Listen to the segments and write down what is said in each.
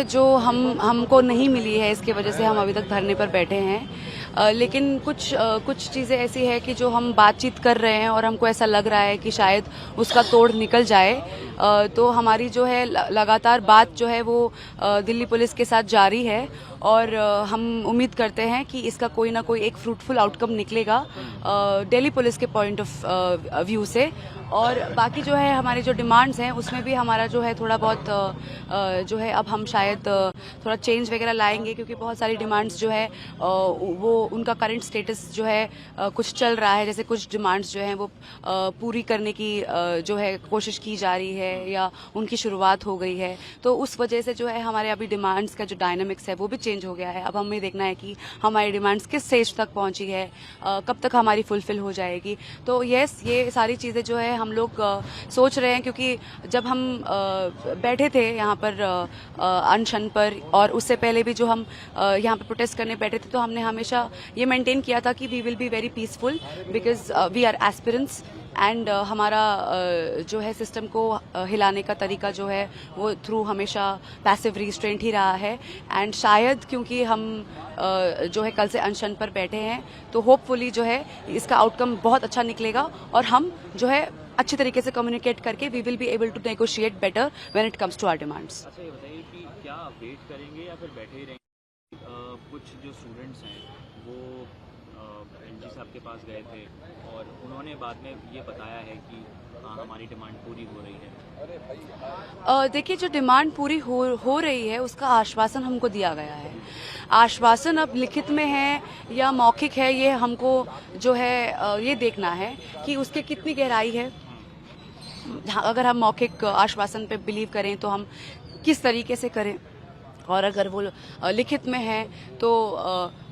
है जो हमको नहीं मिली है, इसकी वजह से हम अभी तक धरने पर बैठे हैं। लेकिन कुछ चीज़ें ऐसी है कि जो हम बातचीत कर रहे हैं और हमको ऐसा लग रहा है कि शायद उसका तोड़ निकल जाए। तो हमारी जो है लगातार बात जो है वो दिल्ली पुलिस के साथ जारी है और हम उम्मीद करते हैं कि इसका कोई ना कोई एक फ्रूटफुल आउटकम निकलेगा दिल्ली पुलिस के पॉइंट ऑफ व्यू से। और बाकी जो है हमारी जो डिमांड्स हैं उसमें भी हमारा जो है थोड़ा बहुत जो है अब हम शायद थोड़ा चेंज वगैरह लाएंगे, क्योंकि बहुत सारी डिमांड्स जो है वो उनका करंट स्टेटस जो है कुछ चल रहा है। जैसे कुछ डिमांड्स जो हैं वो पूरी करने की जो है कोशिश की जा रही है या उनकी शुरुआत हो गई है। तो उस वजह से जो है हमारे अभी डिमांड्स का जो डायनामिक्स है वो भी चेंज हो गया है। अब हमें देखना है कि हमारी डिमांड्स किस स्टेज तक पहुंची है, कब तक हमारी फुलफिल हो जाएगी। तो यस, ये सारी चीज़ें जो है हम लोग सोच रहे हैं, क्योंकि जब हम बैठे थे यहाँ पर अनशन पर और उससे पहले भी जो हम यहाँ पर प्रोटेस्ट करने बैठे थे, तो हमने हमेशा ये मेंटेन किया था कि we will be very peaceful because we are aspirants and हमारा जो है सिस्टम को हिलाने का तरीका जो है वो थ्रू हमेशा पैसिव रिस्ट्रेंट ही रहा है। एंड शायद क्योंकि हम जो है कल से अनशन पर बैठे हैं, तो होपफुली जो है इसका आउटकम बहुत अच्छा निकलेगा और हम जो है अच्छे तरीके से कम्युनिकेट करके we will be able to negotiate better when it comes to our demands. अच्छा, ये बताइए कि क्या वेट करेंगे या फिर बैठे ही रहेंगे? कुछ जो स्टूडेंट्स हैं वो एनजी साहब के पास गए थे और उन्होंने बाद में ये बताया है कि हाँ, हमारी डिमांड पूरी हो रही है। देखिए, जो डिमांड पूरी हो रही है उसका आश्वासन हमको दिया गया है। आश्वासन अब लिखित में है या मौखिक है, ये हमको जो है ये देखना है कि उसके कितनी गहराई है। अगर हम मौखिक आश्वासन पे बिलीव करें तो हम किस तरीके से करें, और अगर वो लिखित में है तो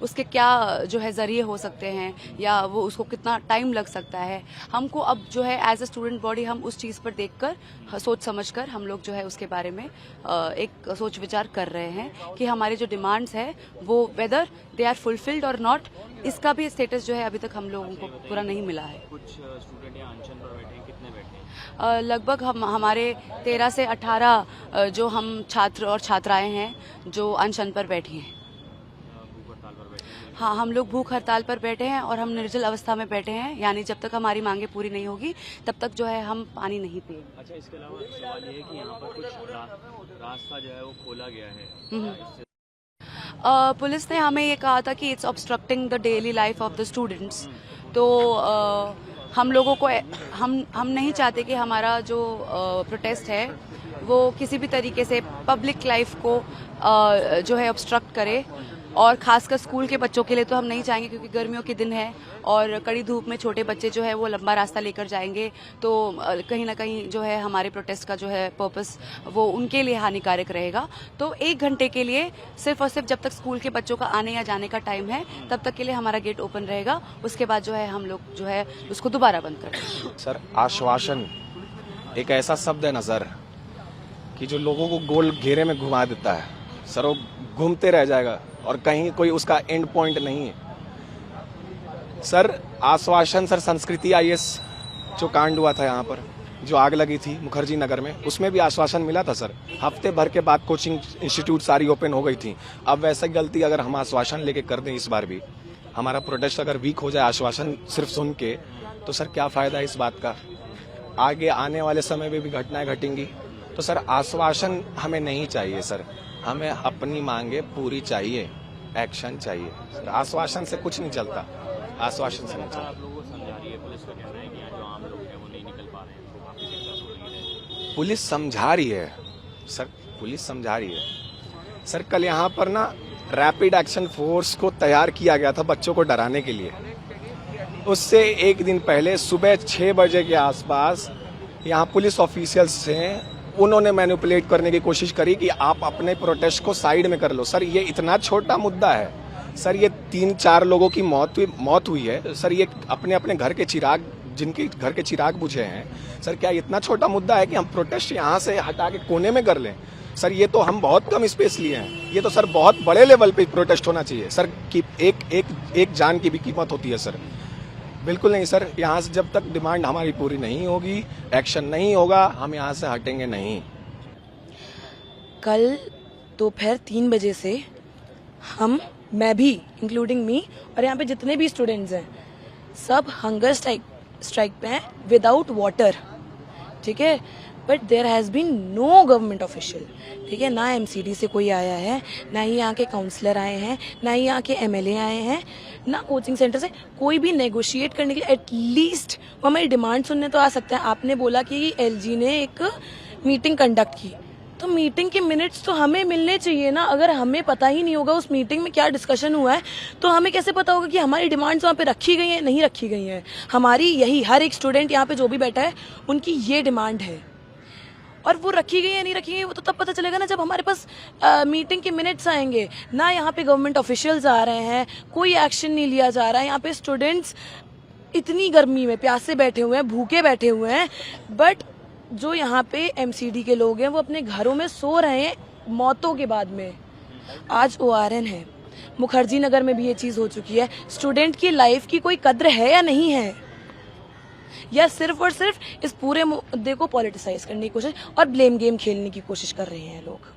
उसके क्या जो है ज़रिए हो सकते हैं या वो उसको कितना टाइम लग सकता है। हमको अब जो है एज अ स्टूडेंट बॉडी हम उस चीज़ पर देखकर सोच समझकर हम लोग जो है उसके बारे में एक सोच विचार कर रहे हैं कि हमारी जो डिमांड्स है वो वेदर दे आर फुलफिल्ड और नॉट, इसका भी स्टेटस जो है अभी तक हम लोगों को पूरा नहीं मिला है। कुछ स्टूडेंट यहाँ अनशन पर बैठे हैं, कितने बैठे हैं? लगभग हमारे 13 से 18 जो हम छात्र और छात्राएं हैं जो अनशन पर बैठी हैं। भूख हड़ताल पर बैठे हैं? हाँ, हम लोग भूख हड़ताल पर बैठे हैं और हम निर्जल अवस्था में बैठे हैं, यानी जब तक हमारी मांगे पूरी नहीं होगी तब तक जो है हम पानी नहीं पिएंगे। अच्छा, इसके अलावा सवाल ये है कि यहाँ पर कुछ रास्ता जो है वो खोला गया है। पुलिस ने हमें ये कहा था कि it's obstructing the daily life of the students. तो हम लोगों को हम नहीं चाहते कि हमारा जो प्रोटेस्ट है वो किसी भी तरीके से पब्लिक लाइफ को जो है ऑब्स्ट्रक्ट करे, और खासकर स्कूल के बच्चों के लिए तो हम नहीं चाहेंगे, क्योंकि गर्मियों के दिन है और कड़ी धूप में छोटे बच्चे जो है वो लंबा रास्ता लेकर जाएंगे, तो कहीं ना कहीं जो है हमारे प्रोटेस्ट का जो है पर्पस वो उनके लिए हानिकारक रहेगा। तो 1 घंटे के लिए सिर्फ और सिर्फ जब तक स्कूल के बच्चों का आने या जाने का टाइम है तब तक के लिए हमारा गेट ओपन रहेगा। उसके बाद जो है हम लोग जो है उसको दोबारा बंद कर देंगे। सर, आश्वासन एक ऐसा शब्द है ना सर कि जो लोगों को गोल घेरे में घुमा देता है। सर, वो घूमते रह जाएगा और कहीं कोई उसका एंड पॉइंट नहीं है। सर, आश्वासन, सर संस्कृति आईएएस जो कांड हुआ था यहाँ पर, जो आग लगी थी मुखर्जी नगर में, उसमें भी आश्वासन मिला था सर। हफ्ते भर के बाद कोचिंग इंस्टीट्यूट सारी ओपन हो गई थी। अब वैसा गलती अगर हम आश्वासन लेके कर दें, इस बार भी हमारा प्रोटेस्ट अगर वीक हो जाए आश्वासन सिर्फ सुन के, तो सर क्या फायदा है इस बात का। आगे आने वाले समय में भी घटनाएं घटेंगी। तो सर आश्वासन हमें नहीं चाहिए सर, हमें अपनी मांगे पूरी चाहिए, एक्शन चाहिए सर। आश्वासन से कुछ नहीं चलता, आश्वासन से नहीं चलता। आप लोगों को समझा रही है, पुलिस का कहना है कि यहाँ जो आम लोग हैं वो नहीं निकल पा रहे हैं, तो काफी दिक्कत हो रही है। पुलिस समझा रही है सर, पुलिस समझा रही है सर। कल यहाँ पर ना रैपिड एक्शन फोर्स को तैयार किया गया था बच्चों को डराने के लिए। उससे 1 दिन पहले सुबह 6 बजे के आसपास यहाँ पुलिस ऑफिशियल्स से उन्होंने मैनिपुलेट करने की कोशिश करी कि आप अपने प्रोटेस्ट को साइड में कर लो। सर, ये इतना छोटा मुद्दा है सर, ये 3-4 लोगों की मौत हुई है सर। ये अपने अपने घर के चिराग, जिनके घर के चिराग बुझे हैं सर, क्या इतना छोटा मुद्दा है कि हम प्रोटेस्ट यहाँ से हटा के कोने में कर लें? सर, ये तो हम बहुत कम स्पेस लिए हैं। ये तो सर बहुत बड़े लेवल पे प्रोटेस्ट होना चाहिए सर, कि एक जान की भी कीमत होती है सर। बिल्कुल नहीं सर, यहाँ से जब तक डिमांड हमारी पूरी नहीं होगी, एक्शन नहीं होगा, हम यहाँ से हटेंगे नहीं। कल दोपहर 3 बजे से मैं भी इंक्लूडिंग मी और यहाँ पे जितने भी स्टूडेंट्स हैं सब हंगर स्ट्राइक पे हैं विदाउट वाटर, ठीक है। But there has been no government official, ठीक है। ना एमसीडी से कोई आया है, ना ही यहाँ के काउंसलर आए हैं, ना ही यहाँ के एमएलए आए हैं, ना कोचिंग सेंटर से कोई भी नेगोशिएट करने के लिए एटलीस्ट वो हमारी डिमांड सुनने तो आ सकता है। आपने बोला कि एलजी ने एक मीटिंग कंडक्ट की, तो मीटिंग के मिनट्स तो हमें मिलने चाहिए ना। अगर हमें पता ही नहीं होगा उस मीटिंग में क्या डिस्कशन हुआ है, तो हमें कैसे पता होगा कि हमारी डिमांड्स वहाँ पे रखी गई हैं नहीं रखी गई हैं। हमारी यही हर एक स्टूडेंट यहाँ पे जो भी बैठा है उनकी ये डिमांड है, और वो रखी गई है नहीं रखी गई वो तो तब पता चलेगा ना जब हमारे पास मीटिंग के मिनट्स आएंगे। ना यहाँ पे गवर्नमेंट ऑफिशियल्स आ रहे हैं, कोई एक्शन नहीं लिया जा रहा है। यहाँ पे स्टूडेंट्स इतनी गर्मी में प्यासे बैठे हुए हैं, भूखे बैठे हुए हैं, बट जो यहाँ पे एमसीडी के लोग हैं वो अपने घरों में सो रहे हैं मौतों के बाद में। आज ORN है, मुखर्जी नगर में भी ये चीज़ हो चुकी है। स्टूडेंट की लाइफ की कोई कद्र है या नहीं है, या सिर्फ और सिर्फ इस पूरे मुद्दे को पॉलिटिसाइज करने की कोशिश और ब्लेम गेम खेलने की कोशिश कर रहे हैं लोग।